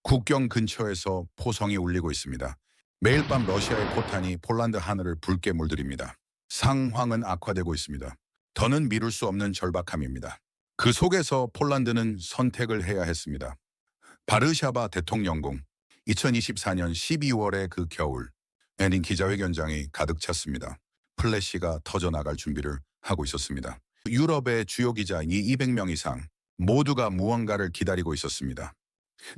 국경 근처에서 포성이 울리고 있습니다. 매일 밤 러시아의 포탄이 폴란드 하늘을 붉게 물들입니다. 상황은 악화되고 있습니다. 더는 미룰 수 없는 절박함입니다. 그 속에서 폴란드는 선택을 해야 했습니다. 바르샤바 대통령궁 2024년 12월의 그 겨울 애닌 기자회견장이 가득 찼습니다. 플래시가 터져나갈 준비를 하고 있었습니다. 유럽의 주요 기자인 200명 이상 모두가 무언가를 기다리고 있었습니다.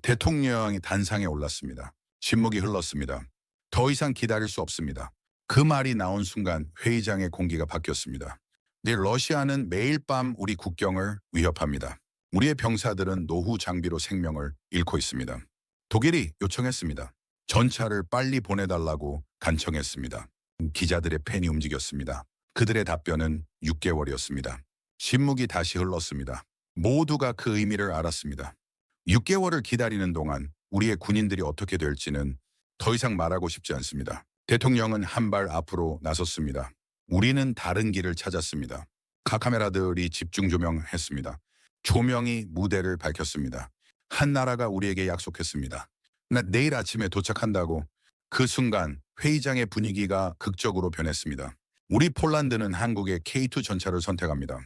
대통령이 단상에 올랐습니다. 침묵이 흘렀습니다. 더 이상 기다릴 수 없습니다. 그 말이 나온 순간 회의장의 공기가 바뀌었습니다. 네, 러시아는 매일 밤 우리 국경을 위협합니다. 우리의 병사들은 노후 장비로 생명을 잃고 있습니다. 독일이 요청했습니다. 전차를 빨리 보내달라고 간청했습니다. 기자들의 펜이 움직였습니다. 그들의 답변은 6개월이었습니다. 침묵이 다시 흘렀습니다. 모두가 그 의미를 알았습니다. 6개월을 기다리는 동안 우리의 군인들이 어떻게 될지는 더 이상 말하고 싶지 않습니다. 대통령은 한 발 앞으로 나섰습니다. 우리는 다른 길을 찾았습니다. 각 카메라들이 집중 조명했습니다. 조명이 무대를 밝혔습니다. 한 나라가 우리에게 약속했습니다. 나 내일 아침에 도착한다고. 그 순간 회의장의 분위기가 극적으로 변했습니다. 우리 폴란드는 한국의 K2 전차를 선택합니다.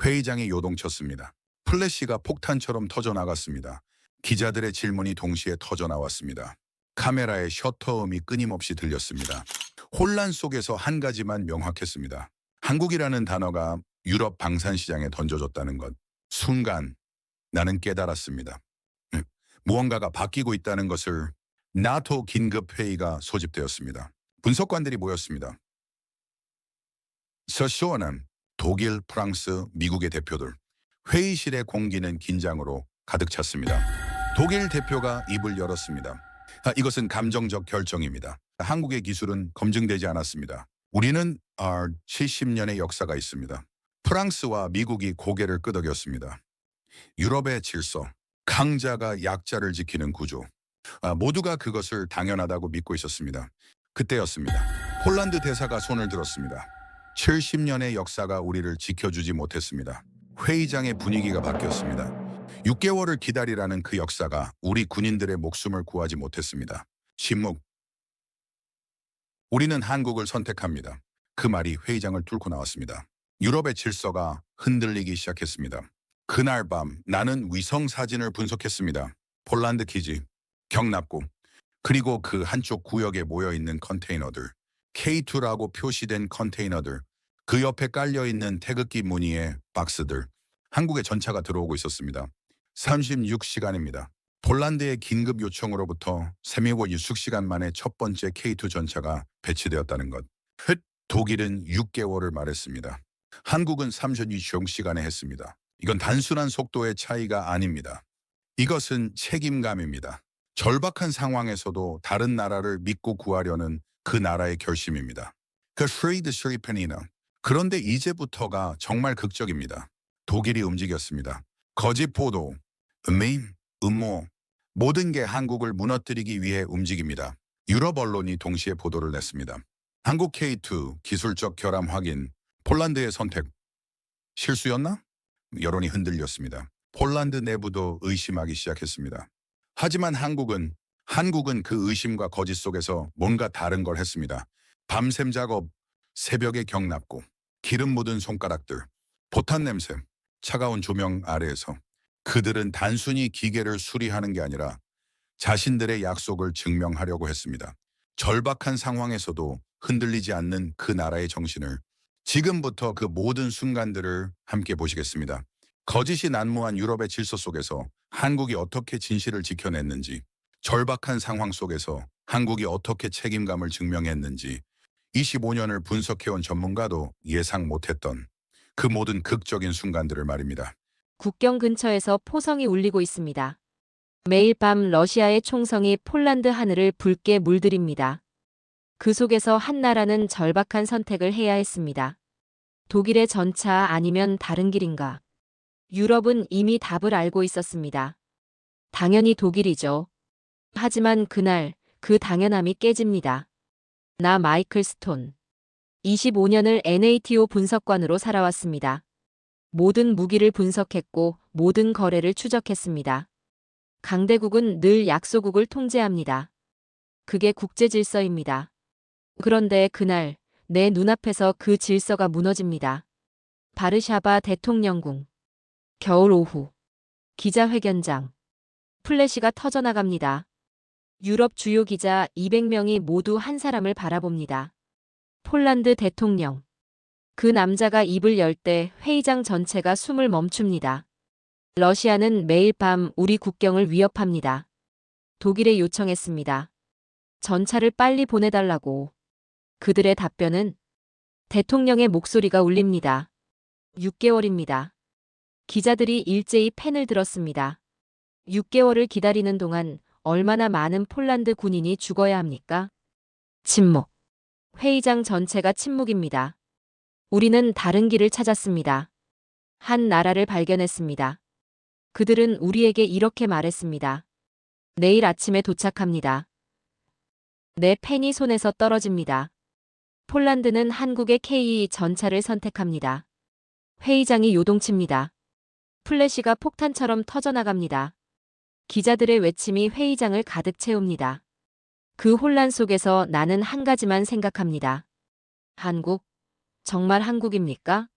회의장이 요동쳤습니다. 플래시가 폭탄처럼 터져나갔습니다. 기자들의 질문이 동시에 터져나왔습니다. 카메라의 셔터음이 끊임없이 들렸습니다. 혼란 속에서 한 가지만 명확했습니다. 한국이라는 단어가 유럽 방산시장에 던져졌다는 것. 순간 나는 깨달았습니다. 무언가가 바뀌고 있다는 것을. 나토 긴급회의가 소집되었습니다. 분석관들이 모였습니다. 서시원한 독일, 프랑스, 미국의 대표들. 회의실의 공기는 긴장으로 가득 찼습니다. 독일 대표가 입을 열었습니다. 이것은 감정적 결정입니다. 한국의 기술은 검증되지 않았습니다. 우리는 70년의 역사가 있습니다. 프랑스와 미국이 고개를 끄덕였습니다. 유럽의 질서, 강자가 약자를 지키는 구조. 모두가 그것을 당연하다고 믿고 있었습니다. 그때였습니다. 폴란드 대사가 손을 들었습니다. 70년의 역사가 우리를 지켜주지 못했습니다. 회의장의 분위기가 바뀌었습니다. 6개월을 기다리라는 그 역사가 우리 군인들의 목숨을 구하지 못했습니다. 침묵. 우리는 한국을 선택합니다. 그 말이 회의장을 뚫고 나왔습니다. 유럽의 질서가 흔들리기 시작했습니다. 그날 밤 나는 위성 사진을 분석했습니다. 폴란드 기지, 경납고, 그리고 그 한쪽 구역에 모여있는 컨테이너들, K2라고 표시된 컨테이너들, 그 옆에 깔려있는 태극기 무늬의 박스들, 한국의 전차가 들어오고 있었습니다. 36시간입니다. 폴란드의 긴급 요청으로부터 36시간 만에 첫 번째 K2 전차가 배치되었다는 것. 독일은 6개월을 말했습니다. 한국은 36시간에 했습니다. 이건 단순한 속도의 차이가 아닙니다. 이것은 책임감입니다. 절박한 상황에서도 다른 나라를 믿고 구하려는 그 나라의 결심입니다. 그 프리드 슈리펜이나. 그런데 이제부터가 정말 극적입니다. 독일이 움직였습니다. 거짓 보도, 음모, 모든 게 한국을 무너뜨리기 위해 움직입니다. 유럽 언론이 동시에 보도를 냈습니다. 한국 K2 기술적 결함 확인, 폴란드의 선택. 실수였나? 여론이 흔들렸습니다. 폴란드 내부도 의심하기 시작했습니다. 하지만 한국은 그 의심과 거짓 속에서 뭔가 다른 걸 했습니다. 밤샘 작업, 새벽에 경납고, 기름 묻은 손가락들, 포탄 냄새, 차가운 조명 아래에서 그들은 단순히 기계를 수리하는 게 아니라 자신들의 약속을 증명하려고 했습니다. 절박한 상황에서도 흔들리지 않는 그 나라의 정신을. 지금부터 그 모든 순간들을 함께 보시겠습니다. 거짓이 난무한 유럽의 질서 속에서 한국이 어떻게 진실을 지켜냈는지, 절박한 상황 속에서 한국이 어떻게 책임감을 증명했는지, 25년을 분석해온 전문가도 예상 못했던 그 모든 극적인 순간들을 말입니다. 국경 근처에서 포성이 울리고 있습니다. 매일 밤 러시아의 총성이 폴란드 하늘을 붉게 물들입니다. 그 속에서 한 나라는 절박한 선택을 해야 했습니다. 독일의 전차 아니면 다른 길인가? 유럽은 이미 답을 알고 있었습니다. 당연히 독일이죠. 하지만 그날 그 당연함이 깨집니다. 나 마이클 스톤. 25년을 NATO 분석관으로 살아왔습니다. 모든 무기를 분석했고 모든 거래를 추적했습니다. 강대국은 늘 약소국을 통제합니다. 그게 국제 질서입니다. 그런데 그날 내 눈앞에서 그 질서가 무너집니다. 바르샤바 대통령궁. 겨울 오후. 기자회견장. 플래시가 터져나갑니다. 유럽 주요 기자 200명이 모두 한 사람을 바라봅니다. 폴란드 대통령. 그 남자가 입을 열 때 회의장 전체가 숨을 멈춥니다. 러시아는 매일 밤 우리 국경을 위협합니다. 독일에 요청했습니다. 전차를 빨리 보내달라고. 그들의 답변은 대통령의 목소리가 울립니다. 6개월입니다. 기자들이 일제히 펜을 들었습니다. 6개월을 기다리는 동안 얼마나 많은 폴란드 군인이 죽어야 합니까? 침묵. 회의장 전체가 침묵입니다. 우리는 다른 길을 찾았습니다. 한 나라를 발견했습니다. 그들은 우리에게 이렇게 말했습니다. 내일 아침에 도착합니다. 내 펜이 손에서 떨어집니다. 폴란드는 한국의 K 전차를 선택합니다. 회의장이 요동칩니다. 플래시가 폭탄처럼 터져나갑니다. 기자들의 외침이 회의장을 가득 채웁니다. 그 혼란 속에서 나는 한 가지만 생각합니다. 한국? 정말 한국입니까?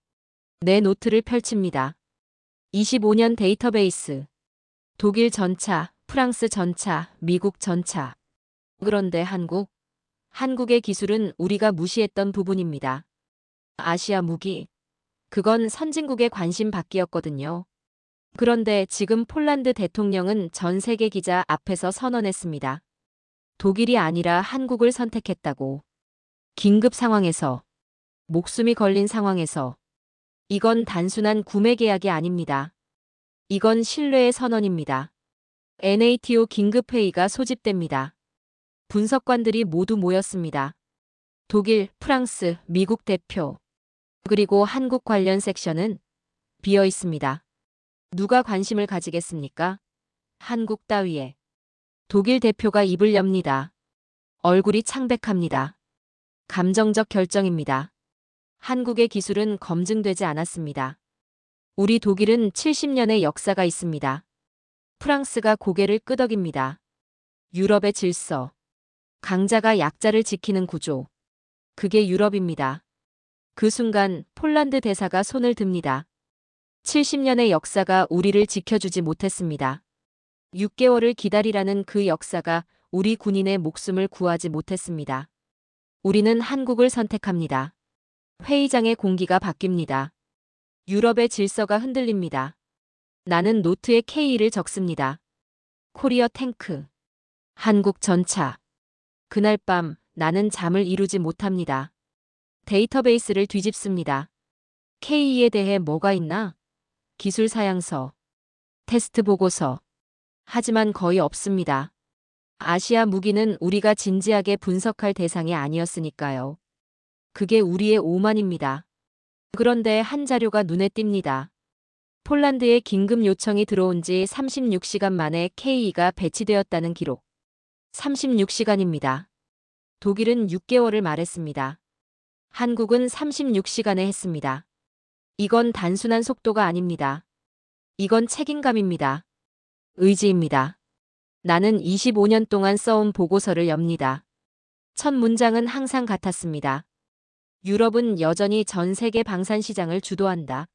내 노트를 펼칩니다. 25년 데이터베이스. 독일 전차, 프랑스 전차, 미국 전차. 그런데 한국? 한국의 기술은 우리가 무시했던 부분입니다. 아시아 무기. 그건 선진국의 관심 받기였거든요. 그런데 지금 폴란드 대통령은 전 세계 기자 앞에서 선언했습니다. 독일이 아니라 한국을 선택했다고. 긴급 상황에서. 목숨이 걸린 상황에서. 이건 단순한 구매 계약이 아닙니다. 이건 신뢰의 선언입니다. NATO 긴급회의가 소집됩니다. 분석관들이 모두 모였습니다. 독일, 프랑스, 미국 대표. 그리고 한국 관련 섹션은 비어 있습니다. 누가 관심을 가지겠습니까? 한국 따위에. 독일 대표가 입을 엽니다. 얼굴이 창백합니다. 감정적 결정입니다. 한국의 기술은 검증되지 않았습니다. 우리 독일은 70년의 역사가 있습니다. 프랑스가 고개를 끄덕입니다. 유럽의 질서. 강자가 약자를 지키는 구조. 그게 유럽입니다. 그 순간 폴란드 대사가 손을 듭니다. 70년의 역사가 우리를 지켜주지 못했습니다. 6개월을 기다리라는 그 역사가 우리 군인의 목숨을 구하지 못했습니다. 우리는 한국을 선택합니다. 회의장의 공기가 바뀝니다. 유럽의 질서가 흔들립니다. 나는 노트에 K를 적습니다. 코리어 탱크. 한국 전차. 그날 밤 나는 잠을 이루지 못합니다. 데이터베이스를 뒤집습니다. K에 대해 뭐가 있나? 기술 사양서. 테스트 보고서. 하지만 거의 없습니다. 아시아 무기는 우리가 진지하게 분석할 대상이 아니었으니까요. 그게 우리의 오만입니다. 그런데 한 자료가 눈에 띕니다. 폴란드에 긴급 요청이 들어온 지 36시간 만에 K가 배치되었다는 기록. 36시간입니다. 독일은 6개월을 말했습니다. 한국은 36시간에 했습니다. 이건 단순한 속도가 아닙니다. 이건 책임감입니다. 의지입니다. 나는 25년 동안 써온 보고서를 엽니다. 첫 문장은 항상 같았습니다. 유럽은 여전히 전 세계 방산 시장을 주도한다.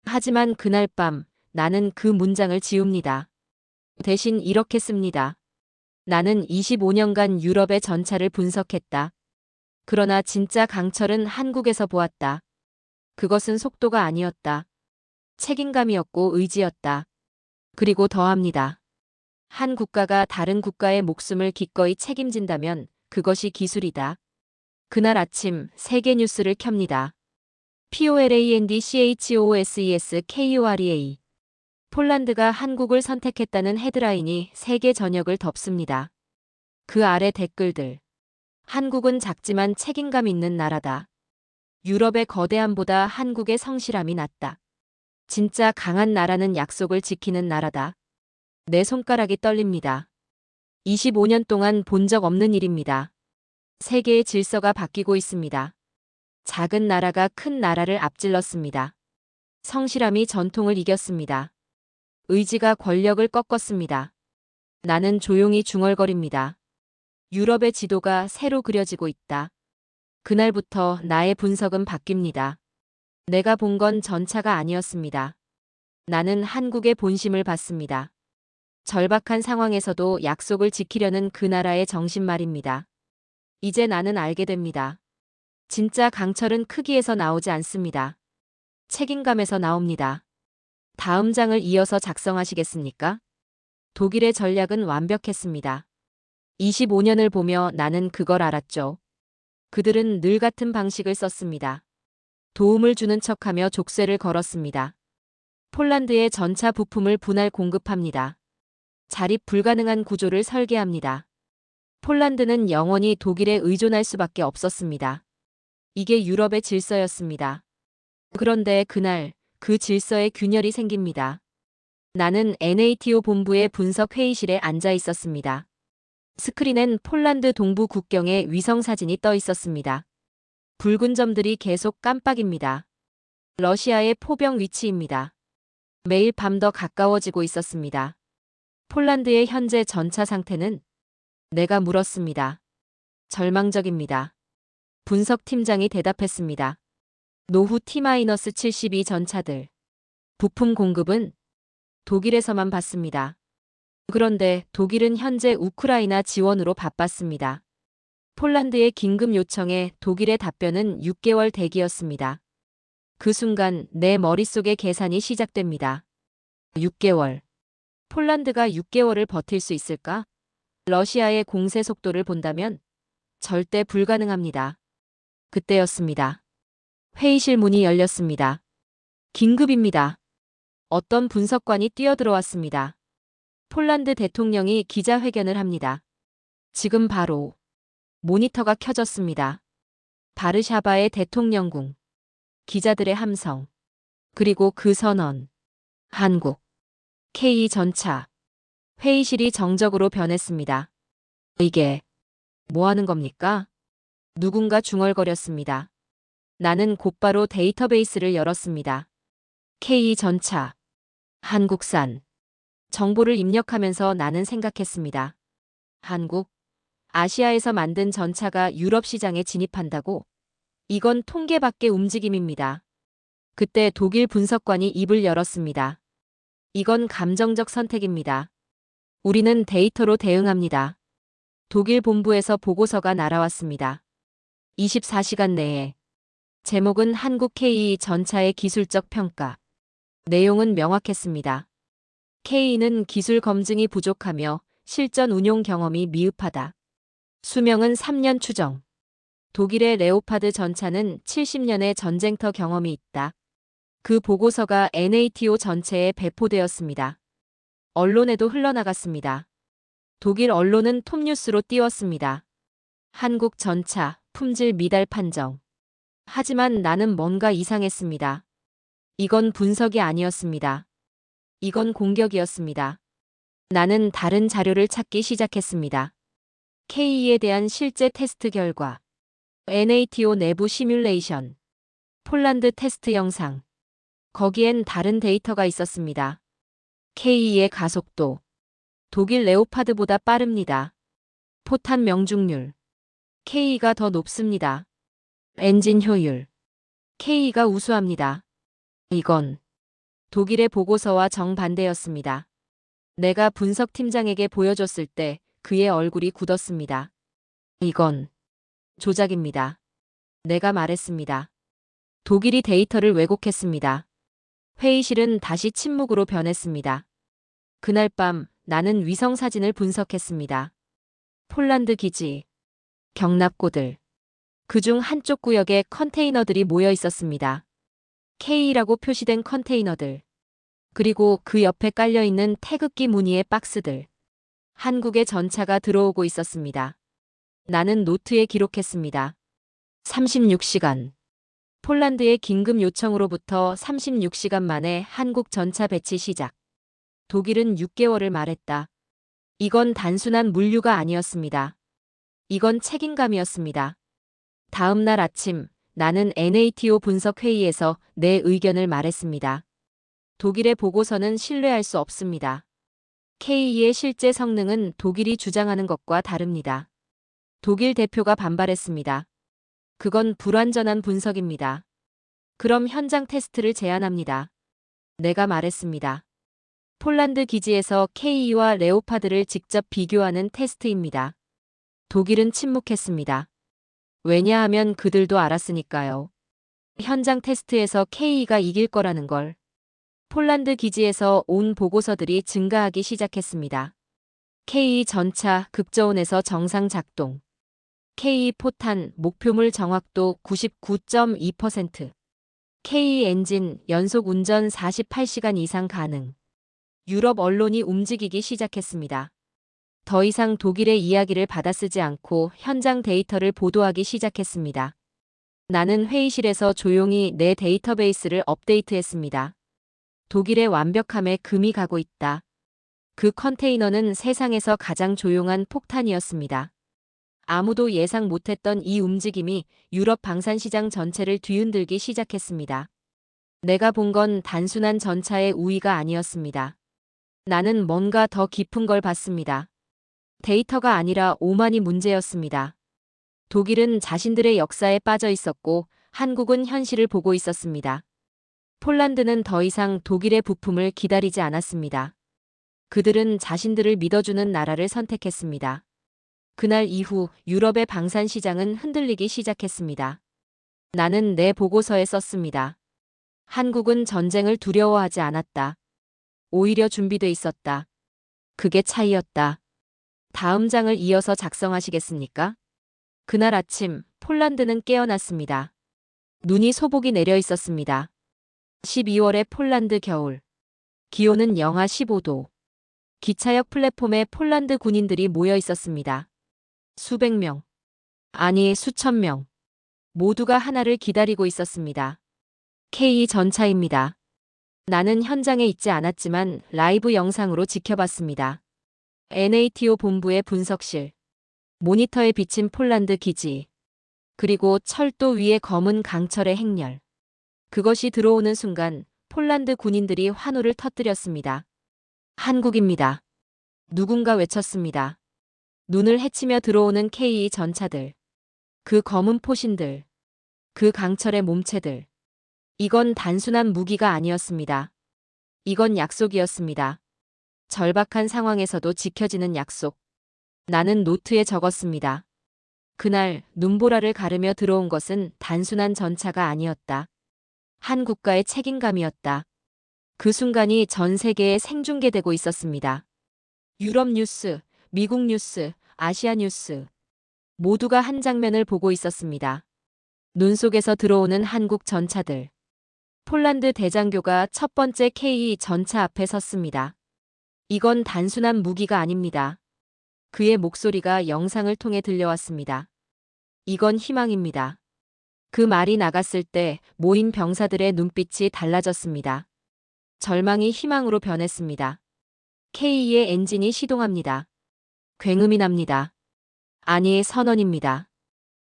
하지만 그날 밤 나는 그 문장을 지웁니다. 대신 이렇게 씁니다. 나는 25년간 유럽의 전차를 분석했다. 그러나 진짜 강철은 한국에서 보았다. 그것은 속도가 아니었다. 책임감이었고 의지였다. 그리고 더합니다. 한 국가가 다른 국가의 목숨을 기꺼이 책임진다면 그것이 기술이다. 그날 아침 세계 뉴스를 켭니다. POLANDCHOSESKUREA. 폴란드가 한국을 선택했다는 헤드라인이 세계 전역을 덮습니다. 그 아래 댓글들. 한국은 작지만 책임감 있는 나라다. 유럽의 거대함보다 한국의 성실함이 낫다. 진짜 강한 나라는 약속을 지키는 나라다. 내 손가락이 떨립니다. 25년 동안 본 적 없는 일입니다. 세계의 질서가 바뀌고 있습니다. 작은 나라가 큰 나라를 앞질렀습니다. 성실함이 전통을 이겼습니다. 의지가 권력을 꺾었습니다. 나는 조용히 중얼거립니다. 유럽의 지도가 새로 그려지고 있다. 그날부터 나의 분석은 바뀝니다. 내가 본 건 전차가 아니었습니다. 나는 한국의 본심을 봤습니다. 절박한 상황에서도 약속을 지키려는 그 나라의 정신 말입니다. 이제 나는 알게 됩니다. 진짜 강철은 크기에서 나오지 않습니다. 책임감에서 나옵니다. 다음 장을 이어서 작성하시겠습니까? 독일의 전략은 완벽했습니다. 25년을 보며 나는 그걸 알았죠. 그들은 늘 같은 방식을 썼습니다. 도움을 주는 척하며 족쇄를 걸었습니다. 폴란드의 전차 부품을 분할 공급합니다. 자립 불가능한 구조를 설계합니다. 폴란드는 영원히 독일에 의존할 수밖에 없었습니다. 이게 유럽의 질서였습니다. 그런데 그날 그 질서에 균열이 생깁니다. 나는 NATO 본부의 분석 회의실에 앉아 있었습니다. 스크린엔 폴란드 동부 국경의 위성 사진이 떠 있었습니다. 붉은 점들이 계속 깜빡입니다. 러시아의 포병 위치입니다. 매일 밤 더 가까워지고 있었습니다. 폴란드의 현재 전차 상태는? 내가 물었습니다. 절망적입니다. 분석팀장이 대답했습니다. 노후 T-72 전차들. 부품 공급은 독일에서만 받습니다. 그런데 독일은 현재 우크라이나 지원으로 바빴습니다. 폴란드의 긴급 요청에 독일의 답변은 6개월 대기였습니다. 그 순간 내 머릿속에 계산이 시작됩니다. 6개월. 폴란드가 6개월을 버틸 수 있을까? 러시아의 공세 속도를 본다면 절대 불가능합니다. 그때였습니다. 회의실 문이 열렸습니다. 긴급입니다. 어떤 분석관이 뛰어들어왔습니다. 폴란드 대통령이 기자회견을 합니다. 지금 바로. 모니터가 켜졌습니다. 바르샤바의 대통령궁. 기자들의 함성. 그리고 그 선언. 한국. K 전차. 회의실이 정적으로 변했습니다. 이게 뭐 하는 겁니까? 누군가 중얼거렸습니다. 나는 곧바로 데이터베이스를 열었습니다. K 전차. 한국산. 정보를 입력하면서 나는 생각했습니다. 한국, 아시아에서 만든 전차가 유럽 시장에 진입한다고? 이건 통계 밖의 움직임입니다. 그때 독일 분석관이 입을 열었습니다. 이건 감정적 선택입니다. 우리는 데이터로 대응합니다. 독일 본부에서 보고서가 날아왔습니다. 24시간 내에. 제목은 한국 K 전차의 기술적 평가. 내용은 명확했습니다. K는 기술 검증이 부족하며 실전 운용 경험이 미흡하다. 수명은 3년 추정. 독일의 레오파드 전차는 70년의 전쟁터 경험이 있다. 그 보고서가 NATO 전체에 배포되었습니다. 언론에도 흘러나갔습니다. 독일 언론은 톱뉴스로 띄웠습니다. 한국 전차, 품질 미달 판정. 하지만 나는 뭔가 이상했습니다. 이건 분석이 아니었습니다. 이건 공격이었습니다. 나는 다른 자료를 찾기 시작했습니다. K에 대한 실제 테스트 결과, NATO 내부 시뮬레이션, 폴란드 테스트 영상. 거기엔 다른 데이터가 있었습니다. K의 가속도. 독일 레오파드보다 빠릅니다. 포탄 명중률. K가 더 높습니다. 엔진 효율. K가 우수합니다. 이건 독일의 보고서와 정반대였습니다. 내가 분석팀장에게 보여줬을 때 그의 얼굴이 굳었습니다. 이건 조작입니다. 내가 말했습니다. 독일이 데이터를 왜곡했습니다. 회의실은 다시 침묵으로 변했습니다. 그날 밤 나는 위성 사진을 분석했습니다. 폴란드 기지, 경납고들. 그중 한쪽 구역에 컨테이너들이 모여 있었습니다. K라고 표시된 컨테이너들. 그리고 그 옆에 깔려있는 태극기 무늬의 박스들. 한국의 전차가 들어오고 있었습니다. 나는 노트에 기록했습니다. 36시간. 폴란드의 긴급 요청으로부터 36시간 만에 한국 전차 배치 시작. 독일은 6개월을 말했다. 이건 단순한 물류가 아니었습니다. 이건 책임감이었습니다. 다음 날 아침, 나는 NATO 분석 회의에서 내 의견을 말했습니다. 독일의 보고서는 신뢰할 수 없습니다. K의 실제 성능은 독일이 주장하는 것과 다릅니다. 독일 대표가 반발했습니다. 그건 불완전한 분석입니다. 그럼 현장 테스트를 제안합니다. 내가 말했습니다. 폴란드 기지에서 K와 레오파드를 직접 비교하는 테스트입니다. 독일은 침묵했습니다. 왜냐하면 그들도 알았으니까요. 현장 테스트에서 K가 이길 거라는 걸. 폴란드 기지에서 온 보고서들이 증가하기 시작했습니다. K 전차 급저온에서 정상 작동. K 포탄 목표물 정확도 99.2%. K 엔진 연속 운전 48시간 이상 가능. 유럽 언론이 움직이기 시작했습니다. 더 이상 독일의 이야기를 받아쓰지 않고 현장 데이터를 보도하기 시작했습니다. 나는 회의실에서 조용히 내 데이터베이스를 업데이트했습니다. 독일의 완벽함에 금이 가고 있다. 그 컨테이너는 세상에서 가장 조용한 폭탄이었습니다. 아무도 예상 못했던 이 움직임이 유럽 방산시장 전체를 뒤흔들기 시작했습니다. 내가 본 건 단순한 전차의 우위가 아니었습니다. 나는 뭔가 더 깊은 걸 봤습니다. 데이터가 아니라 오만이 문제였습니다. 독일은 자신들의 역사에 빠져 있었고 한국은 현실을 보고 있었습니다. 폴란드는 더 이상 독일의 부품을 기다리지 않았습니다. 그들은 자신들을 믿어주는 나라를 선택했습니다. 그날 이후 유럽의 방산 시장은 흔들리기 시작했습니다. 나는 내 보고서에 썼습니다. 한국은 전쟁을 두려워하지 않았다. 오히려 준비돼 있었다. 그게 차이였다. 다음 장을 이어서 작성하시겠습니까? 그날 아침 폴란드는 깨어났습니다. 눈이 소복이 내려 있었습니다. 12월의 폴란드 겨울. 기온은 영하 15도. 기차역 플랫폼에 폴란드 군인들이 모여 있었습니다. 수백 명. 아니 수천 명. 모두가 하나를 기다리고 있었습니다. K 전차입니다. 나는 현장에 있지 않았지만 라이브 영상으로 지켜봤습니다. NATO 본부의 분석실. 모니터에 비친 폴란드 기지. 그리고 철도 위의 검은 강철의 행렬. 그것이 들어오는 순간 폴란드 군인들이 환호를 터뜨렸습니다. 한국입니다. 누군가 외쳤습니다. 눈을 헤치며 들어오는 K 전차들. 그 검은 포신들. 그 강철의 몸체들. 이건 단순한 무기가 아니었습니다. 이건 약속이었습니다. 절박한 상황에서도 지켜지는 약속. 나는 노트에 적었습니다. 그날 눈보라를 가르며 들어온 것은 단순한 전차가 아니었다. 한 국가의 책임감이었다. 그 순간이 전 세계에 생중계되고 있었습니다. 유럽 뉴스, 미국 뉴스, 아시아 뉴스. 모두가 한 장면을 보고 있었습니다. 눈 속에서 들어오는 한국 전차들. 폴란드 대장교가 첫 번째 K 전차 앞에 섰습니다. 이건 단순한 무기가 아닙니다. 그의 목소리가 영상을 통해 들려왔습니다. 이건 희망입니다. 그 말이 나갔을 때 모인 병사들의 눈빛이 달라졌습니다. 절망이 희망으로 변했습니다. K의 엔진이 시동합니다. 굉음이 납니다. 아니, 선언입니다.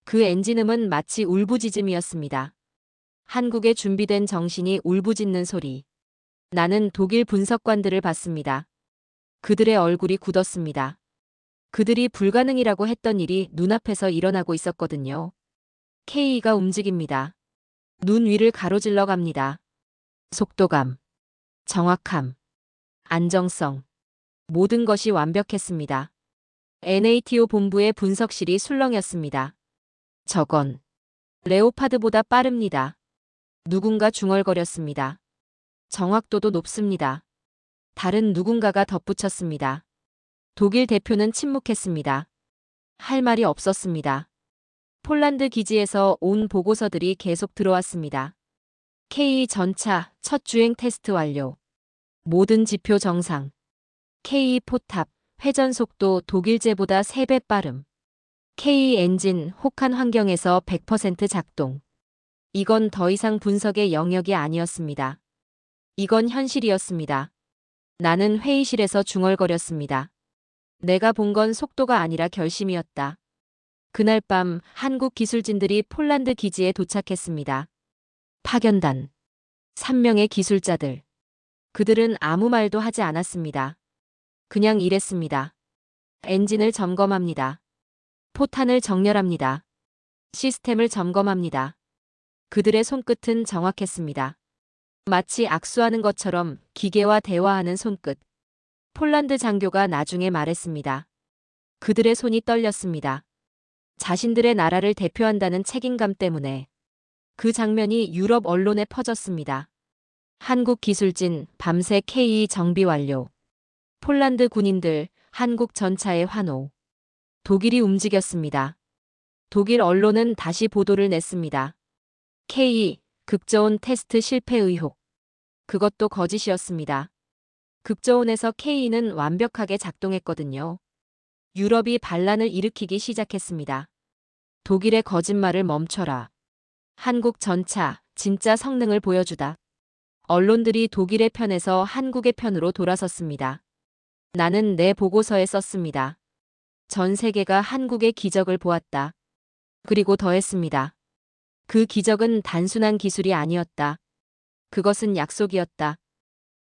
그 엔진음은 마치 울부짖음이었습니다. 한국의 준비된 정신이 울부짖는 소리. 나는 독일 분석관들을 봤습니다. 그들의 얼굴이 굳었습니다. 그들이 불가능이라고 했던 일이 눈앞에서 일어나고 있었거든요. K가 움직입니다. 눈 위를 가로질러 갑니다. 속도감, 정확함, 안정성. 모든 것이 완벽했습니다. NATO 본부의 분석실이 술렁였습니다. 저건 레오파드보다 빠릅니다. 누군가 중얼거렸습니다. 정확도도 높습니다. 다른 누군가가 덧붙였습니다. 독일 대표는 침묵했습니다. 할 말이 없었습니다. 폴란드 기지에서 온 보고서들이 계속 들어왔습니다. K 전차 첫 주행 테스트 완료. 모든 지표 정상. K 포탑 회전 속도 독일제보다 3배 빠름. K 엔진 혹한 환경에서 100% 작동. 이건 더 이상 분석의 영역이 아니었습니다. 이건 현실이었습니다. 나는 회의실에서 중얼거렸습니다. 내가 본 건 속도가 아니라 결심이었다. 그날 밤 한국 기술진들이 폴란드 기지에 도착했습니다. 파견단. 3명의 기술자들. 그들은 아무 말도 하지 않았습니다. 그냥 일했습니다. 엔진을 점검합니다. 포탄을 정렬합니다. 시스템을 점검합니다. 그들의 손끝은 정확했습니다. 마치 악수하는 것처럼 기계와 대화하는 손끝. 폴란드 장교가 나중에 말했습니다. 그들의 손이 떨렸습니다. 자신들의 나라를 대표한다는 책임감 때문에. 그 장면이 유럽 언론에 퍼졌습니다. 한국 기술진 밤새 K2 정비 완료. 폴란드 군인들 한국 전차의 환호. 독일이 움직였습니다. 독일 언론은 다시 보도를 냈습니다. K2 극저온 테스트 실패 의혹. 그것도 거짓이었습니다. 극저온에서 K2는 완벽하게 작동했거든요. 유럽이 반란을 일으키기 시작했습니다. 독일의 거짓말을 멈춰라. 한국 전차 진짜 성능을 보여주다. 언론들이 독일의 편에서 한국의 편으로 돌아섰습니다. 나는 내 보고서에 썼습니다. 전 세계가 한국의 기적을 보았다. 그리고 더했습니다. 그 기적은 단순한 기술이 아니었다. 그것은 약속이었다.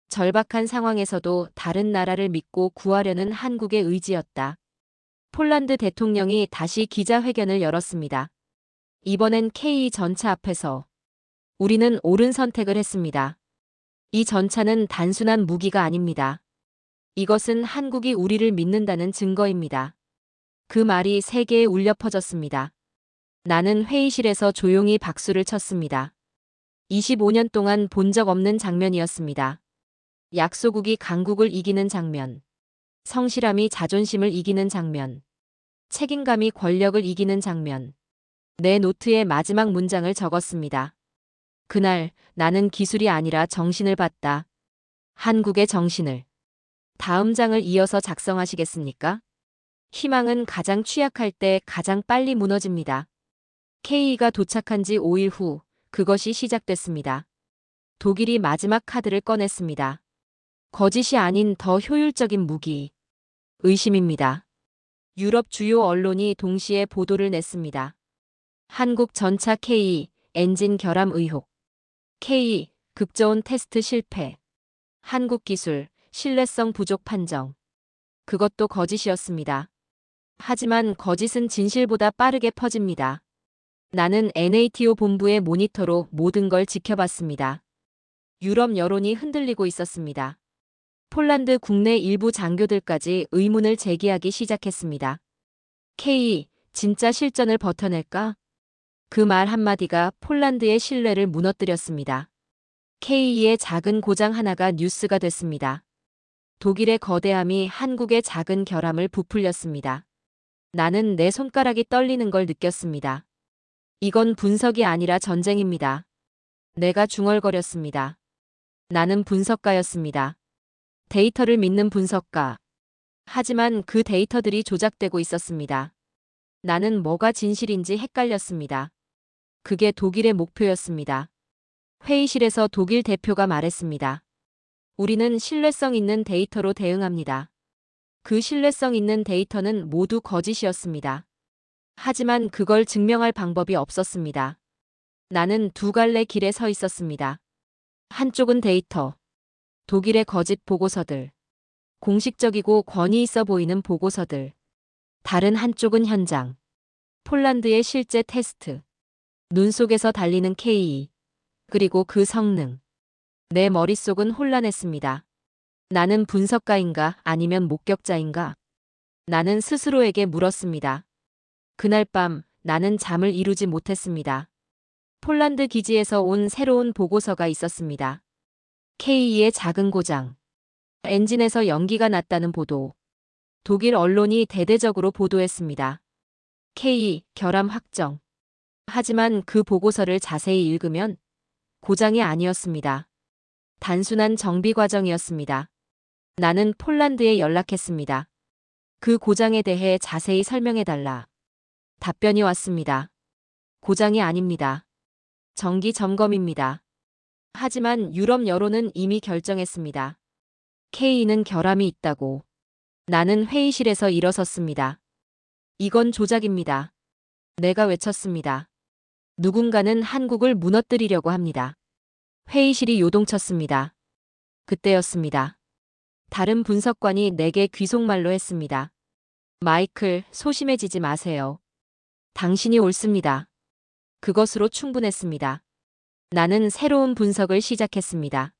절박한 상황에서도 다른 나라를 믿고 구하려는 한국의 의지였다. 폴란드 대통령이 다시 기자회견을 열었습니다. 이번엔 K 전차 앞에서 우리는 옳은 선택을 했습니다. 이 전차는 단순한 무기가 아닙니다. 이것은 한국이 우리를 믿는다는 증거입니다. 그 말이 세계에 울려 퍼졌습니다. 나는 회의실에서 조용히 박수를 쳤습니다. 25년 동안 본 적 없는 장면이었습니다. 약소국이 강국을 이기는 장면. 성실함이 자존심을 이기는 장면. 책임감이 권력을 이기는 장면. 내 노트에 마지막 문장을 적었습니다. 그날 나는 기술이 아니라 정신을 봤다. 한국의 정신을. 다음 장을 이어서 작성하시겠습니까? 희망은 가장 취약할 때 가장 빨리 무너집니다. K가 도착한 지 5일 후 그것이 시작됐습니다. 독일이 마지막 카드를 꺼냈습니다. 거짓이 아닌 더 효율적인 무기. 의심입니다. 유럽 주요 언론이 동시에 보도를 냈습니다. 한국 전차 K 엔진 결함 의혹. K 극저온 테스트 실패. 한국 기술 신뢰성 부족 판정. 그것도 거짓이었습니다. 하지만 거짓은 진실보다 빠르게 퍼집니다. 나는 NATO 본부의 모니터로 모든 걸 지켜봤습니다. 유럽 여론이 흔들리고 있었습니다. 폴란드 국내 일부 장교들까지 의문을 제기하기 시작했습니다. K, 진짜 실전을 버텨낼까? 그 말 한마디가 폴란드의 신뢰를 무너뜨렸습니다. K의 작은 고장 하나가 뉴스가 됐습니다. 독일의 거대함이 한국의 작은 결함을 부풀렸습니다. 나는 내 손가락이 떨리는 걸 느꼈습니다. 이건 분석이 아니라 전쟁입니다. 내가 중얼거렸습니다. 나는 분석가였습니다. 데이터를 믿는 분석가. 하지만 그 데이터들이 조작되고 있었습니다. 나는 뭐가 진실인지 헷갈렸습니다. 그게 독일의 목표였습니다. 회의실에서 독일 대표가 말했습니다. 우리는 신뢰성 있는 데이터로 대응합니다. 그 신뢰성 있는 데이터는 모두 거짓이었습니다. 하지만 그걸 증명할 방법이 없었습니다. 나는 두 갈래 길에 서 있었습니다. 한쪽은 데이터. 독일의 거짓 보고서들. 공식적이고 권위 있어 보이는 보고서들. 다른 한쪽은 현장. 폴란드의 실제 테스트. 눈 속에서 달리는 K. 그리고 그 성능. 내 머릿속은 혼란했습니다. 나는 분석가인가 아니면 목격자인가? 나는 스스로에게 물었습니다. 그날 밤 나는 잠을 이루지 못했습니다. 폴란드 기지에서 온 새로운 보고서가 있었습니다. K의 작은 고장. 엔진에서 연기가 났다는 보도. 독일 언론이 대대적으로 보도했습니다. K 결함 확정. 하지만 그 보고서를 자세히 읽으면 고장이 아니었습니다. 단순한 정비 과정이었습니다. 나는 폴란드에 연락했습니다. 그 고장에 대해 자세히 설명해달라. 답변이 왔습니다. 고장이 아닙니다. 정기 점검입니다. 하지만 유럽 여론은 이미 결정했습니다. K는 결함이 있다고. 나는 회의실에서 일어섰습니다. 이건 조작입니다. 내가 외쳤습니다. 누군가는 한국을 무너뜨리려고 합니다. 회의실이 요동쳤습니다. 그때였습니다. 다른 분석관이 내게 귀속말로 했습니다. 마이클, 소심해지지 마세요. 당신이 옳습니다. 그것으로 충분했습니다. 나는 새로운 분석을 시작했습니다.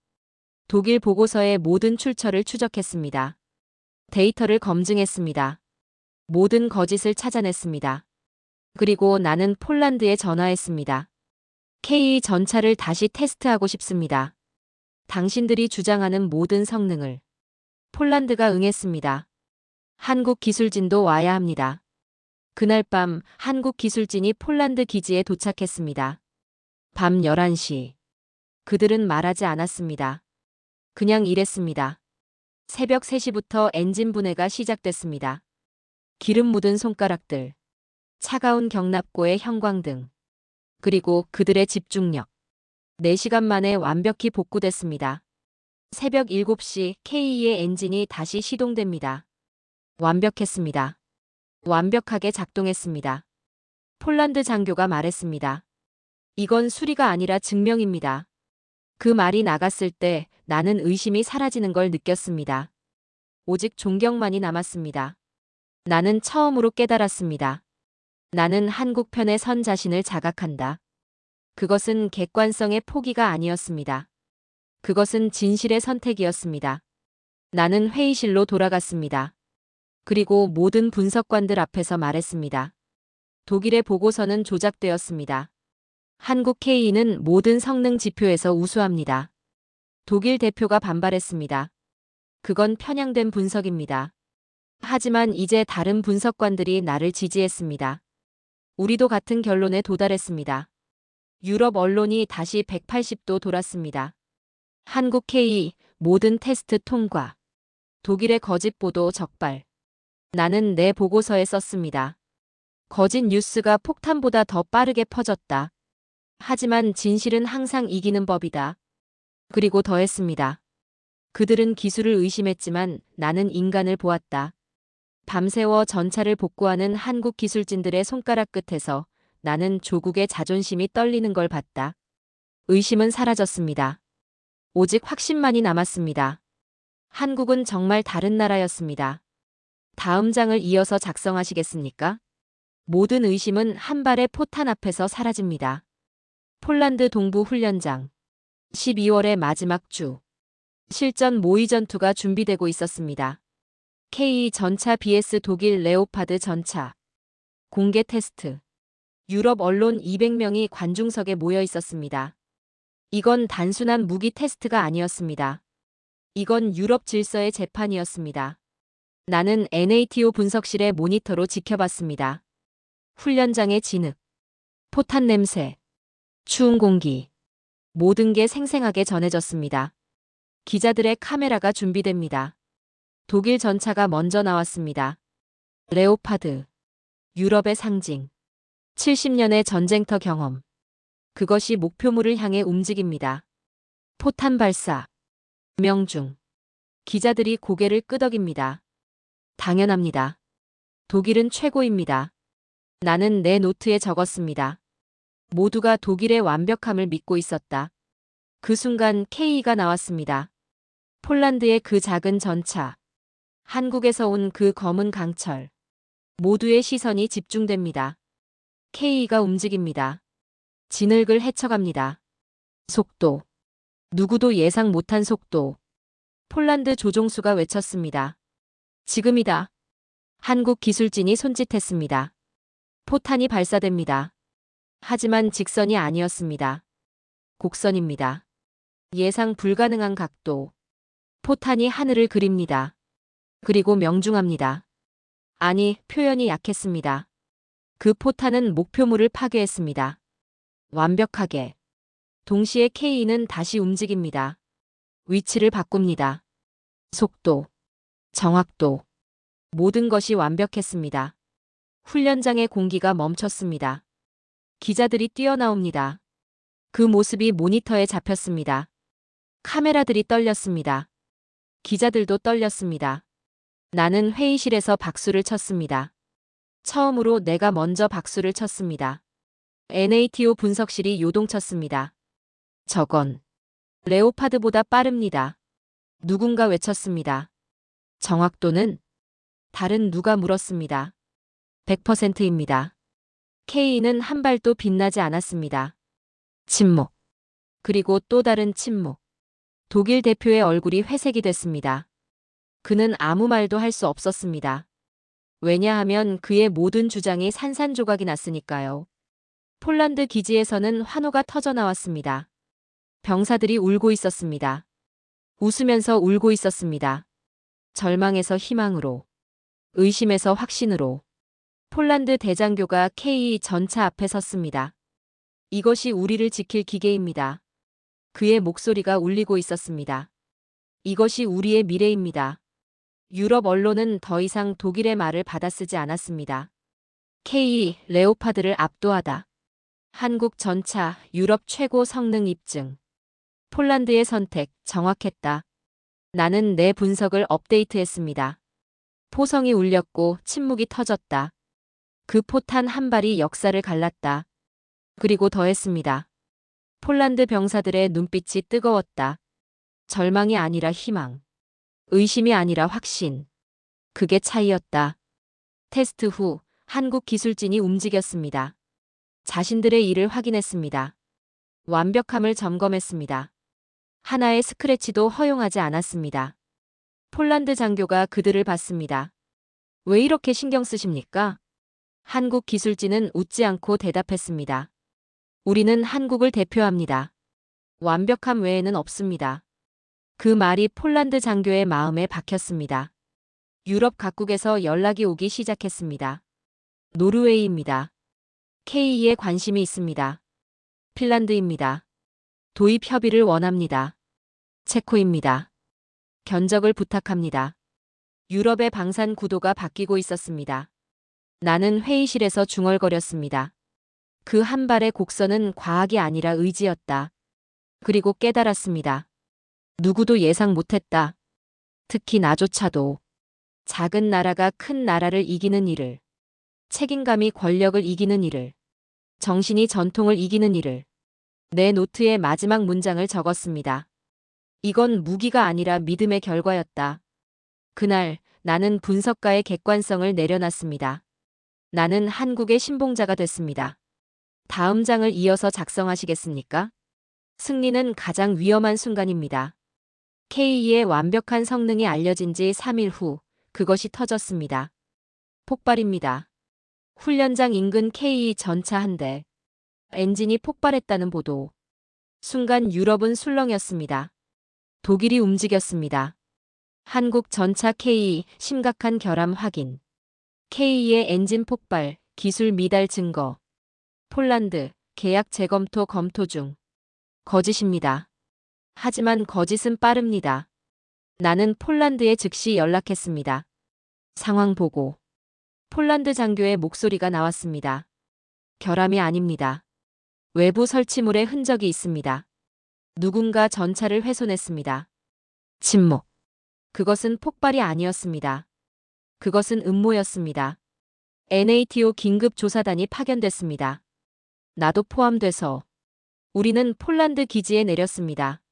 독일 보고서의 모든 출처를 추적했습니다. 데이터를 검증했습니다. 모든 거짓을 찾아냈습니다. 그리고 나는 폴란드에 전화했습니다. K 전차를 다시 테스트하고 싶습니다. 당신들이 주장하는 모든 성능을. 폴란드가 응했습니다. 한국 기술진도 와야 합니다. 그날 밤 한국 기술진이 폴란드 기지에 도착했습니다. 밤 11시. 그들은 말하지 않았습니다. 그냥 일했습니다. 새벽 3시부터 엔진 분해가 시작됐습니다. 기름 묻은 손가락들, 차가운 경납고의 형광등, 그리고 그들의 집중력. 4시간 만에 완벽히 복구됐습니다. 새벽 7시 K의 엔진이 다시 시동됩니다. 완벽했습니다. 완벽하게 작동했습니다. 폴란드 장교가 말했습니다. 이건 수리가 아니라 증명입니다. 그 말이 나갔을 때 나는 의심이 사라지는 걸 느꼈습니다. 오직 존경만이 남았습니다. 나는 처음으로 깨달았습니다. 나는 한국 편에 선 자신을 자각한다. 그것은 객관성의 포기가 아니었습니다. 그것은 진실의 선택이었습니다. 나는 회의실로 돌아갔습니다. 그리고 모든 분석관들 앞에서 말했습니다. 독일의 보고서는 조작되었습니다. 한국 K는 모든 성능 지표에서 우수합니다. 독일 대표가 반발했습니다. 그건 편향된 분석입니다. 하지만 이제 다른 분석관들이 나를 지지했습니다. 우리도 같은 결론에 도달했습니다. 유럽 언론이 다시 180도 돌았습니다. 한국 K 모든 테스트 통과. 독일의 거짓 보도 적발. 나는 내 보고서에 썼습니다. 거짓 뉴스가 폭탄보다 더 빠르게 퍼졌다. 하지만 진실은 항상 이기는 법이다. 그리고 더했습니다. 그들은 기술을 의심했지만 나는 인간을 보았다. 밤새워 전차를 복구하는 한국 기술진들의 손가락 끝에서 나는 조국의 자존심이 떨리는 걸 봤다. 의심은 사라졌습니다. 오직 확신만이 남았습니다. 한국은 정말 다른 나라였습니다. 다음 장을 이어서 작성하시겠습니까? 모든 의심은 한 발의 포탄 앞에서 사라집니다. 폴란드 동부 훈련장. 12월의 마지막 주. 실전 모의 전투가 준비되고 있었습니다. K 전차 vs 독일 레오파드 전차. 공개 테스트. 유럽 언론 200명이 관중석에 모여 있었습니다. 이건 단순한 무기 테스트가 아니었습니다. 이건 유럽 질서의 재판이었습니다. 나는 NATO 분석실의 모니터로 지켜봤습니다. 훈련장의 진흙, 포탄 냄새, 추운 공기. 모든 게 생생하게 전해졌습니다. 기자들의 카메라가 준비됩니다. 독일 전차가 먼저 나왔습니다. 레오파드. 유럽의 상징. 70년의 전쟁터 경험. 그것이 목표물을 향해 움직입니다. 포탄 발사. 명중. 기자들이 고개를 끄덕입니다. 당연합니다. 독일은 최고입니다. 나는 내 노트에 적었습니다. 모두가 독일의 완벽함을 믿고 있었다. 그 순간 K가 나왔습니다. 폴란드의 그 작은 전차. 한국에서 온 그 검은 강철. 모두의 시선이 집중됩니다. K가 움직입니다. 진흙을 헤쳐갑니다. 속도. 누구도 예상 못한 속도. 폴란드 조종수가 외쳤습니다. 지금이다. 한국 기술진이 손짓했습니다. 포탄이 발사됩니다. 하지만 직선이 아니었습니다. 곡선입니다. 예상 불가능한 각도. 포탄이 하늘을 그립니다. 그리고 명중합니다. 아니, 표현이 약했습니다. 그 포탄은 목표물을 파괴했습니다. 완벽하게. 동시에 K는 다시 움직입니다. 위치를 바꿉니다. 속도, 정확도. 모든 것이 완벽했습니다. 훈련장의 공기가 멈췄습니다. 기자들이 뛰어나옵니다. 그 모습이 모니터에 잡혔습니다. 카메라들이 떨렸습니다. 기자들도 떨렸습니다. 나는 회의실에서 박수를 쳤습니다. 처음으로 내가 먼저 박수를 쳤습니다. NATO 분석실이 요동쳤습니다. 저건 레오파드보다 빠릅니다. 누군가 외쳤습니다. 정확도는? 다른 누가 물었습니다. 100%입니다. K는 한 발도 빛나지 않았습니다. 침묵. 그리고 또 다른 침묵. 독일 대표의 얼굴이 회색이 됐습니다. 그는 아무 말도 할 수 없었습니다. 왜냐하면 그의 모든 주장이 산산조각이 났으니까요. 폴란드 기지에서는 환호가 터져 나왔습니다. 병사들이 울고 있었습니다. 웃으면서 울고 있었습니다. 절망에서 희망으로, 의심에서 확신으로. 폴란드 대장교가 K 전차 앞에 섰습니다. 이것이 우리를 지킬 기계입니다. 그의 목소리가 울리고 있었습니다. 이것이 우리의 미래입니다. 유럽 언론은 더 이상 독일의 말을 받아쓰지 않았습니다. K 레오파드를 압도하다. 한국 전차 유럽 최고 성능 입증. 폴란드의 선택 정확했다. 나는 내 분석을 업데이트했습니다. 포성이 울렸고 침묵이 터졌다. 그 포탄 한 발이 역사를 갈랐다. 그리고 더했습니다. 폴란드 병사들의 눈빛이 뜨거웠다. 절망이 아니라 희망. 의심이 아니라 확신. 그게 차이였다. 테스트 후 한국 기술진이 움직였습니다. 자신들의 일을 확인했습니다. 완벽함을 점검했습니다. 하나의 스크래치도 허용하지 않았습니다. 폴란드 장교가 그들을 봤습니다. 왜 이렇게 신경 쓰십니까? 한국 기술진은 웃지 않고 대답했습니다. 우리는 한국을 대표합니다. 완벽함 외에는 없습니다. 그 말이 폴란드 장교의 마음에 박혔습니다. 유럽 각국에서 연락이 오기 시작했습니다. 노르웨이입니다. K에 관심이 있습니다. 핀란드입니다. 도입 협의를 원합니다. 체코입니다. 견적을 부탁합니다. 유럽의 방산 구도가 바뀌고 있었습니다. 나는 회의실에서 중얼거렸습니다. 그 한 발의 곡선은 과학이 아니라 의지였다. 그리고 깨달았습니다. 누구도 예상 못했다. 특히 나조차도. 작은 나라가 큰 나라를 이기는 일을. 책임감이 권력을 이기는 일을. 정신이 전통을 이기는 일을. 내 노트에 마지막 문장을 적었습니다. 이건 무기가 아니라 믿음의 결과였다. 그날 나는 분석가의 객관성을 내려놨습니다. 나는 한국의 신봉자가 됐습니다. 다음 장을 이어서 작성하시겠습니까? 승리는 가장 위험한 순간입니다. K의 완벽한 성능이 알려진 지 3일 후 그것이 터졌습니다. 폭발입니다. 훈련장 인근 K 전차 한 대. 엔진이 폭발했다는 보도. 순간 유럽은 술렁였습니다. 독일이 움직였습니다. 한국 전차 K 심각한 결함 확인. K의 엔진 폭발, 기술 미달 증거. 폴란드 계약 재검토 검토 중. 거짓입니다. 하지만 거짓은 빠릅니다. 나는 폴란드에 즉시 연락했습니다. 상황 보고. 폴란드 장교의 목소리가 나왔습니다. 결함이 아닙니다. 외부 설치물에 흔적이 있습니다. 누군가 전차를 훼손했습니다. 침묵. 그것은 폭발이 아니었습니다. 그것은 음모였습니다. NATO 긴급 조사단이 파견됐습니다. 나도 포함돼서. 우리는 폴란드 기지에 내렸습니다.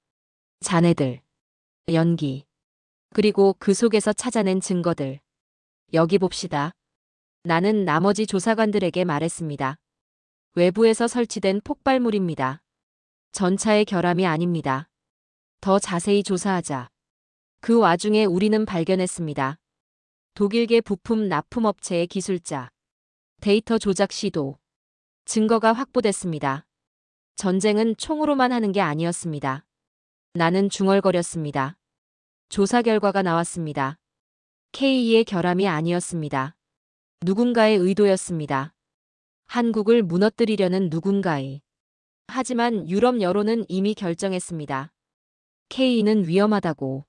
자네들. 연기. 그리고 그 속에서 찾아낸 증거들. 여기 봅시다. 나는 나머지 조사관들에게 말했습니다. 외부에서 설치된 폭발물입니다. 전차의 결함이 아닙니다. 더 자세히 조사하자. 그 와중에 우리는 발견했습니다. 독일계 부품 납품업체의 기술자. 데이터 조작 시도. 증거가 확보됐습니다. 전쟁은 총으로만 하는 게 아니었습니다. 나는 중얼거렸습니다. 조사 결과가 나왔습니다. K의 결함이 아니었습니다. 누군가의 의도였습니다. 한국을 무너뜨리려는 누군가의. 하지만 유럽 여론은 이미 결정했습니다. K는 위험하다고.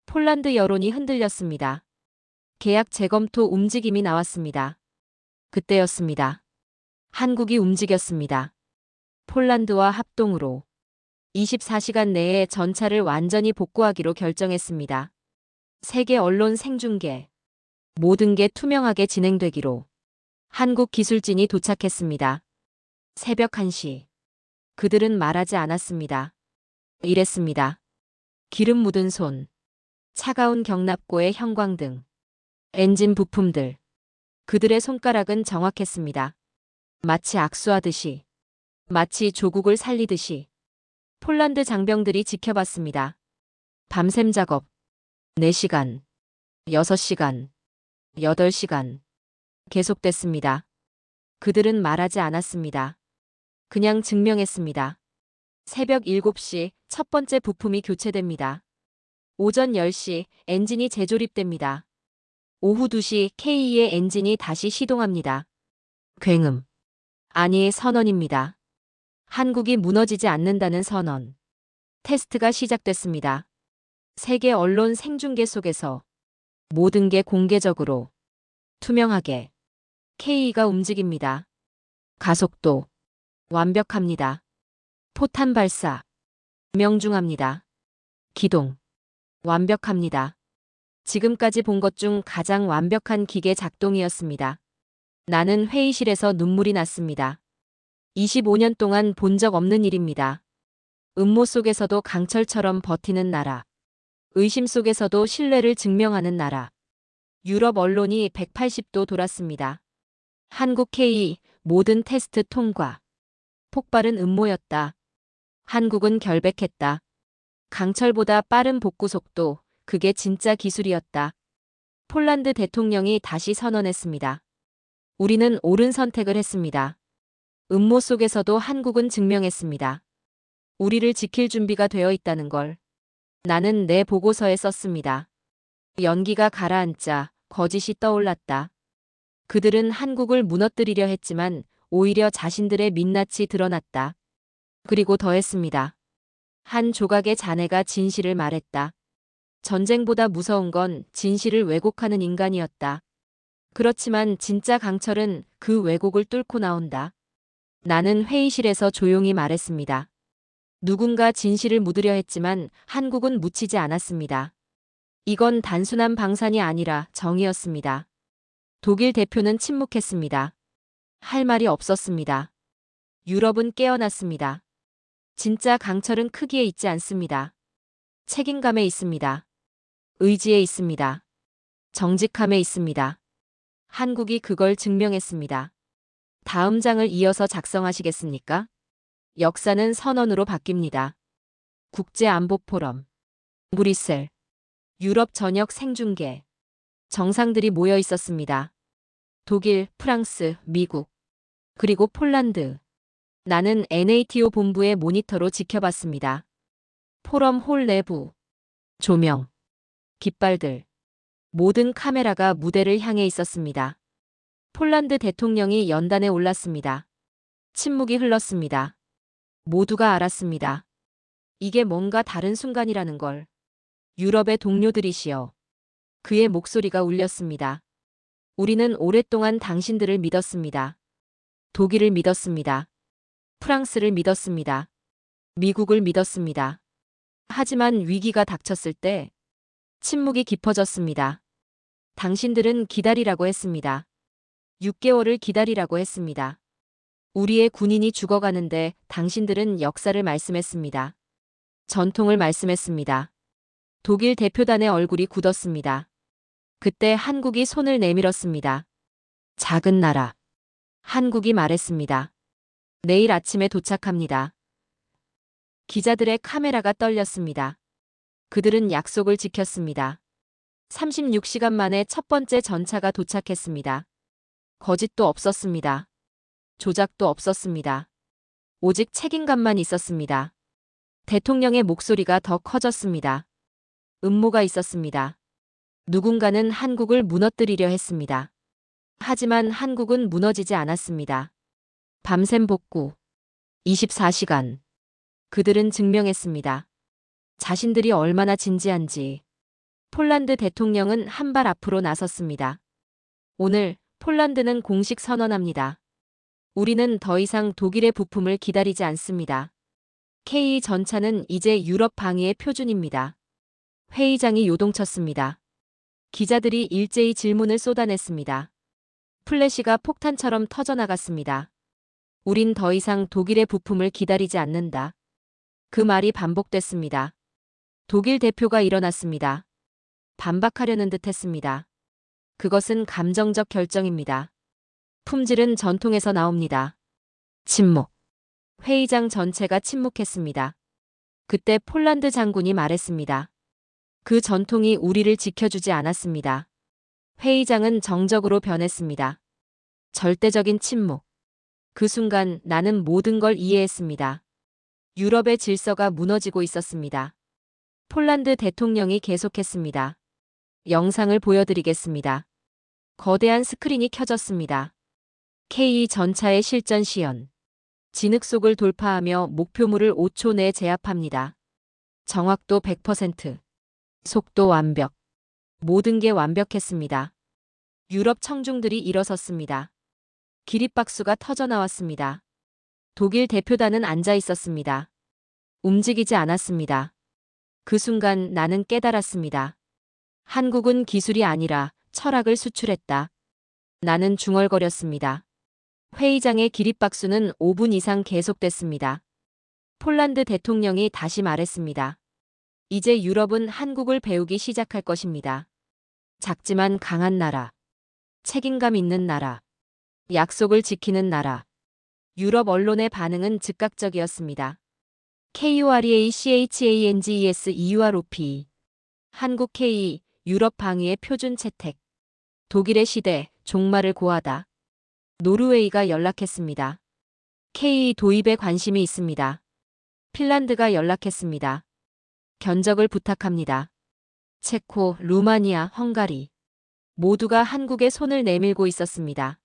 폴란드 여론이 흔들렸습니다. 계약 재검토 움직임이 나왔습니다. 그때였습니다. 한국이 움직였습니다. 폴란드와 합동으로 24시간 내에 전차를 완전히 복구하기로 결정했습니다. 세계 언론 생중계. 모든 게 투명하게 진행되기로. 한국 기술진이 도착했습니다. 새벽 1시. 그들은 말하지 않았습니다. 이랬습니다. 기름 묻은 손. 차가운 경납고의 형광등, 엔진 부품들. 그들의 손가락은 정확했습니다. 마치 악수하듯이, 마치 조국을 살리듯이. 폴란드 장병들이 지켜봤습니다. 밤샘 작업. 4시간, 6시간, 8시간. 계속됐습니다. 그들은 말하지 않았습니다. 그냥 증명했습니다. 새벽 7시 첫 번째 부품이 교체됩니다. 오전 10시 엔진이 재조립됩니다. 오후 2시 K의 엔진이 다시 시동합니다. 굉음. 아니, 선언입니다. 한국이 무너지지 않는다는 선언. 테스트가 시작됐습니다. 세계 언론 생중계 속에서 모든 게 공개적으로, 투명하게 K가 움직입니다. 가속도 완벽합니다. 포탄 발사 명중합니다. 기동 완벽합니다. 지금까지 본 것 중 가장 완벽한 기계 작동이었습니다. 나는 회의실에서 눈물이 났습니다. 25년 동안 본 적 없는 일입니다. 음모 속에서도 강철처럼 버티는 나라. 의심 속에서도 신뢰를 증명하는 나라. 유럽 언론이 180도 돌았습니다. 한국 K 모든 테스트 통과. 폭발은 음모였다. 한국은 결백했다. 강철보다 빠른 복구 속도, 그게 진짜 기술이었다. 폴란드 대통령이 다시 선언했습니다. 우리는 옳은 선택을 했습니다. 음모 속에서도 한국은 증명했습니다. 우리를 지킬 준비가 되어 있다는 걸. 나는 내 보고서에 썼습니다. 연기가 가라앉자 거짓이 떠올랐다. 그들은 한국을 무너뜨리려 했지만 오히려 자신들의 민낯이 드러났다. 그리고 더했습니다. 한 조각의 잔해가 진실을 말했다. 전쟁보다 무서운 건 진실을 왜곡하는 인간이었다. 그렇지만 진짜 강철은 그 왜곡을 뚫고 나온다. 나는 회의실에서 조용히 말했습니다. 누군가 진실을 묻으려 했지만 한국은 묻히지 않았습니다. 이건 단순한 방산이 아니라 정의였습니다. 독일 대표는 침묵했습니다. 할 말이 없었습니다. 유럽은 깨어났습니다. 진짜 강철은 크기에 있지 않습니다. 책임감에 있습니다. 의지에 있습니다. 정직함에 있습니다. 한국이 그걸 증명했습니다. 다음 장을 이어서 작성하시겠습니까? 역사는 선언으로 바뀝니다. 국제안보포럼. 브뤼셀. 유럽 전역 생중계. 정상들이 모여 있었습니다. 독일, 프랑스, 미국. 그리고 폴란드. 나는 NATO 본부의 모니터로 지켜봤습니다. 포럼 홀 내부. 조명. 깃발들. 모든 카메라가 무대를 향해 있었습니다. 폴란드 대통령이 연단에 올랐습니다. 침묵이 흘렀습니다. 모두가 알았습니다. 이게 뭔가 다른 순간이라는 걸. 유럽의 동료들이시여. 그의 목소리가 울렸습니다. 우리는 오랫동안 당신들을 믿었습니다. 독일을 믿었습니다. 프랑스를 믿었습니다. 미국을 믿었습니다. 하지만 위기가 닥쳤을 때 침묵이 깊어졌습니다. 당신들은 기다리라고 했습니다. 6개월을 기다리라고 했습니다. 우리의 군인이 죽어가는데 당신들은 역사를 말씀했습니다. 전통을 말씀했습니다. 독일 대표단의 얼굴이 굳었습니다. 그때 한국이 손을 내밀었습니다. 작은 나라. 한국이 말했습니다. 내일 아침에 도착합니다. 기자들의 카메라가 떨렸습니다. 그들은 약속을 지켰습니다. 36시간 만에 첫 번째 전차가 도착했습니다. 거짓도 없었습니다. 조작도 없었습니다. 오직 책임감만 있었습니다. 대통령의 목소리가 더 커졌습니다. 음모가 있었습니다. 누군가는 한국을 무너뜨리려 했습니다. 하지만 한국은 무너지지 않았습니다. 밤샘 복구. 24시간. 그들은 증명했습니다. 자신들이 얼마나 진지한지. 폴란드 대통령은 한 발 앞으로 나섰습니다. 오늘 폴란드는 공식 선언합니다. 우리는 더 이상 독일의 부품을 기다리지 않습니다. K 전차는 이제 유럽 방위의 표준입니다. 회의장이 요동쳤습니다. 기자들이 일제히 질문을 쏟아냈습니다. 플래시가 폭탄처럼 터져나갔습니다. 우린 더 이상 독일의 부품을 기다리지 않는다. 그 말이 반복됐습니다. 독일 대표가 일어났습니다. 반박하려는 듯 했습니다. 그것은 감정적 결정입니다. 품질은 전통에서 나옵니다. 침묵. 회의장 전체가 침묵했습니다. 그때 폴란드 장군이 말했습니다. 그 전통이 우리를 지켜주지 않았습니다. 회의장은 정적으로 변했습니다. 절대적인 침묵. 그 순간 나는 모든 걸 이해했습니다. 유럽의 질서가 무너지고 있었습니다. 폴란드 대통령이 계속했습니다. 영상을 보여드리겠습니다. 거대한 스크린이 켜졌습니다. K 전차의 실전 시연. 진흙 속을 돌파하며 목표물을 5초 내에 제압합니다. 정확도 100%. 속도 완벽. 모든 게 완벽했습니다. 유럽 청중들이 일어섰습니다. 기립박수가 터져나왔습니다. 독일 대표단은 앉아 있었습니다. 움직이지 않았습니다. 그 순간 나는 깨달았습니다. 한국은 기술이 아니라 철학을 수출했다. 나는 중얼거렸습니다. 회의장의 기립박수는 5분 이상 계속됐습니다. 폴란드 대통령이 다시 말했습니다. 이제 유럽은 한국을 배우기 시작할 것입니다. 작지만 강한 나라. 책임감 있는 나라. 약속을 지키는 나라. 유럽 언론의 반응은 즉각적이었습니다. KOREACHANGES EUROP. 한국 K, 유럽 방위의 표준 채택. 독일의 시대, 종말을 고하다. 노르웨이가 연락했습니다. K 도입에 관심이 있습니다. 핀란드가 연락했습니다. 견적을 부탁합니다. 체코, 루마니아, 헝가리. 모두가 한국에 손을 내밀고 있었습니다.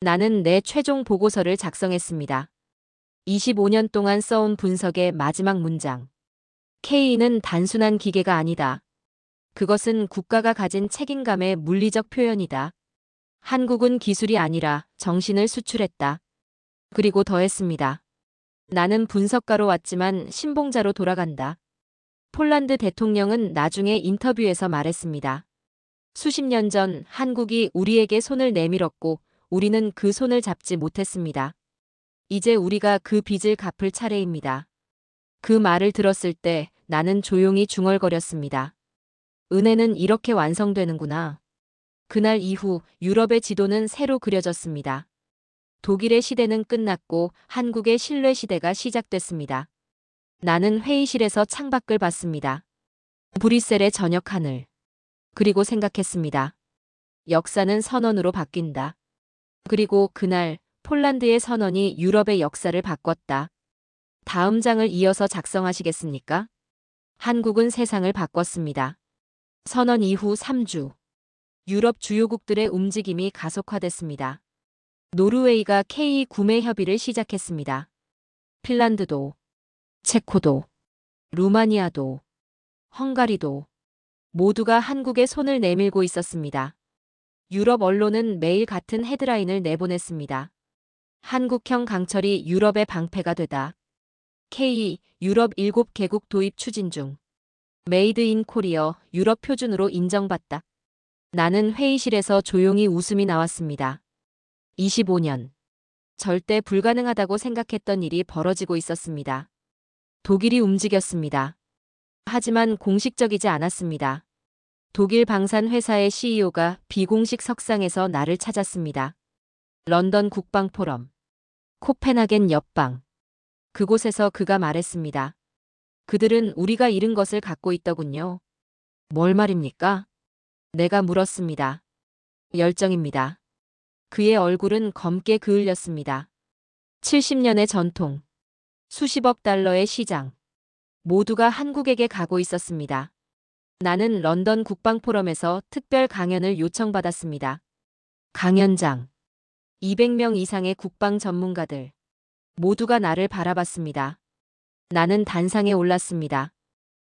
나는 내 최종 보고서를 작성했습니다. 25년 동안 써온 분석의 마지막 문장. K는 단순한 기계가 아니다. 그것은 국가가 가진 책임감의 물리적 표현이다. 한국은 기술이 아니라 정신을 수출했다. 그리고 더했습니다. 나는 분석가로 왔지만 신봉자로 돌아간다. 폴란드 대통령은 나중에 인터뷰에서 말했습니다. 수십 년 전 한국이 우리에게 손을 내밀었고 우리는 그 손을 잡지 못했습니다. 이제 우리가 그 빚을 갚을 차례입니다. 그 말을 들었을 때 나는 조용히 중얼거렸습니다. 은혜는 이렇게 완성되는구나. 그날 이후 유럽의 지도는 새로 그려졌습니다. 독일의 시대는 끝났고 한국의 신뢰 시대가 시작됐습니다. 나는 회의실에서 창밖을 봤습니다. 브뤼셀의 저녁 하늘. 그리고 생각했습니다. 역사는 선언으로 바뀐다. 그리고 그날 폴란드의 선언이 유럽의 역사를 바꿨다. 다음 장을 이어서 작성하시겠습니까? 한국은 세상을 바꿨습니다. 선언 이후 3주. 유럽 주요국들의 움직임이 가속화됐습니다. 노르웨이가 K 구매 협의를 시작했습니다. 핀란드도, 체코도, 루마니아도, 헝가리도 모두가 한국에 손을 내밀고 있었습니다. 유럽 언론은 매일 같은 헤드라인을 내보냈습니다. 한국형 강철이 유럽의 방패가 되다. K, 유럽 7개국 도입 추진 중. 메이드 인 코리어, 유럽 표준으로 인정받다. 나는 회의실에서 조용히 웃음이 나왔습니다. 25년. 절대 불가능하다고 생각했던 일이 벌어지고 있었습니다. 독일이 움직였습니다. 하지만 공식적이지 않았습니다. 독일 방산 회사의 CEO가 비공식 석상에서 나를 찾았습니다. 런던 국방 포럼. 코펜하겐 옆방. 그곳에서 그가 말했습니다. 그들은 우리가 잃은 것을 갖고 있더군요. 뭘 말입니까? 내가 물었습니다. 열정입니다. 그의 얼굴은 검게 그을렸습니다. 70년의 전통. 수십억 달러의 시장. 모두가 한국에게 가고 있었습니다. 나는 런던 국방 포럼에서 특별 강연을 요청받았습니다. 강연장. 200명 이상의 국방 전문가들. 모두가 나를 바라봤습니다. 나는 단상에 올랐습니다.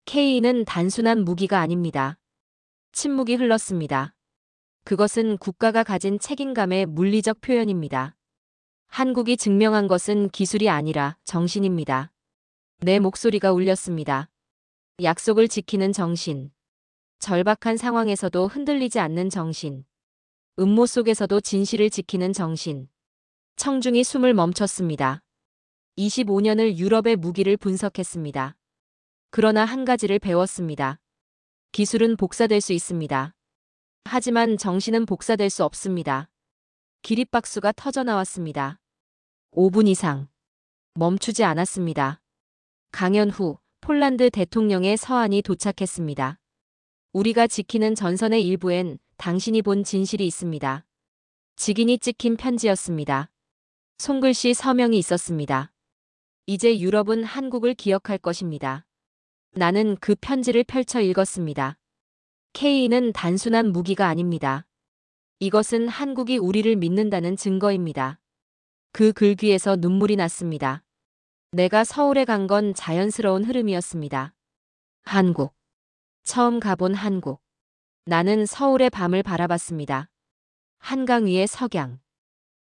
K는 단순한 무기가 아닙니다. 침묵이 흘렀습니다. 그것은 국가가 가진 책임감의 물리적 표현입니다. 한국이 증명한 것은 기술이 아니라 정신입니다. 내 목소리가 울렸습니다. 약속을 지키는 정신. 절박한 상황에서도 흔들리지 않는 정신. 음모 속에서도 진실을 지키는 정신. 청중이 숨을 멈췄습니다. 25년을 유럽의 무기를 분석했습니다. 그러나 한 가지를 배웠습니다. 기술은 복사될 수 있습니다. 하지만 정신은 복사될 수 없습니다. 기립박수가 터져 나왔습니다. 5분 이상. 멈추지 않았습니다. 강연 후 폴란드 대통령의 서한이 도착했습니다. 우리가 지키는 전선의 일부엔 당신이 본 진실이 있습니다. 직인이 찍힌 편지였습니다. 손글씨 서명이 있었습니다. 이제 유럽은 한국을 기억할 것입니다. 나는 그 편지를 펼쳐 읽었습니다. K는 단순한 무기가 아닙니다. 이것은 한국이 우리를 믿는다는 증거입니다. 그 글귀에서 눈물이 났습니다. 내가 서울에 간 건 자연스러운 흐름이었습니다. 한국. 처음 가본 한국. 나는 서울의 밤을 바라봤습니다. 한강 위의 석양.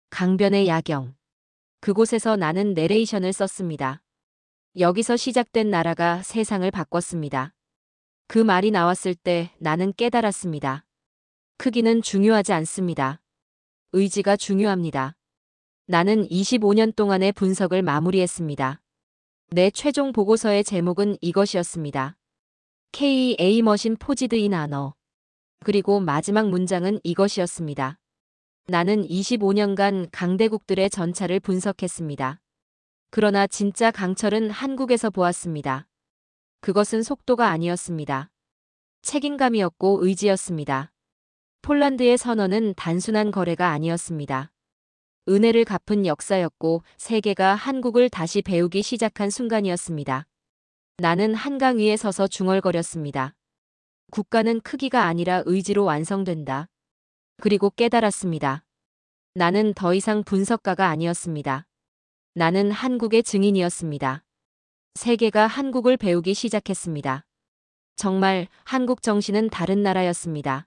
강변의 야경. 그곳에서 나는 내레이션을 썼습니다. 여기서 시작된 나라가 세상을 바꿨습니다. 그 말이 나왔을 때 나는 깨달았습니다. 크기는 중요하지 않습니다. 의지가 중요합니다. 나는 25년 동안의 분석을 마무리했습니다. 내 최종 보고서의 제목은 이것이었습니다. KA 머신 포지드 인 아너. 그리고 마지막 문장은 이것이었습니다. 나는 25년간 강대국들의 전차를 분석했습니다. 그러나 진짜 강철은 한국에서 보았습니다. 그것은 속도가 아니었습니다. 책임감이었고 의지였습니다. 폴란드의 선언은 단순한 거래가 아니었습니다. 은혜를 갚은 역사였고 세계가 한국을 다시 배우기 시작한 순간이었습니다. 나는 한강 위에 서서 중얼거렸습니다. 국가는 크기가 아니라 의지로 완성된다. 그리고 깨달았습니다. 나는 더 이상 분석가가 아니었습니다. 나는 한국의 증인이었습니다. 세계가 한국을 배우기 시작했습니다. 정말 한국 정신은 다른 나라였습니다.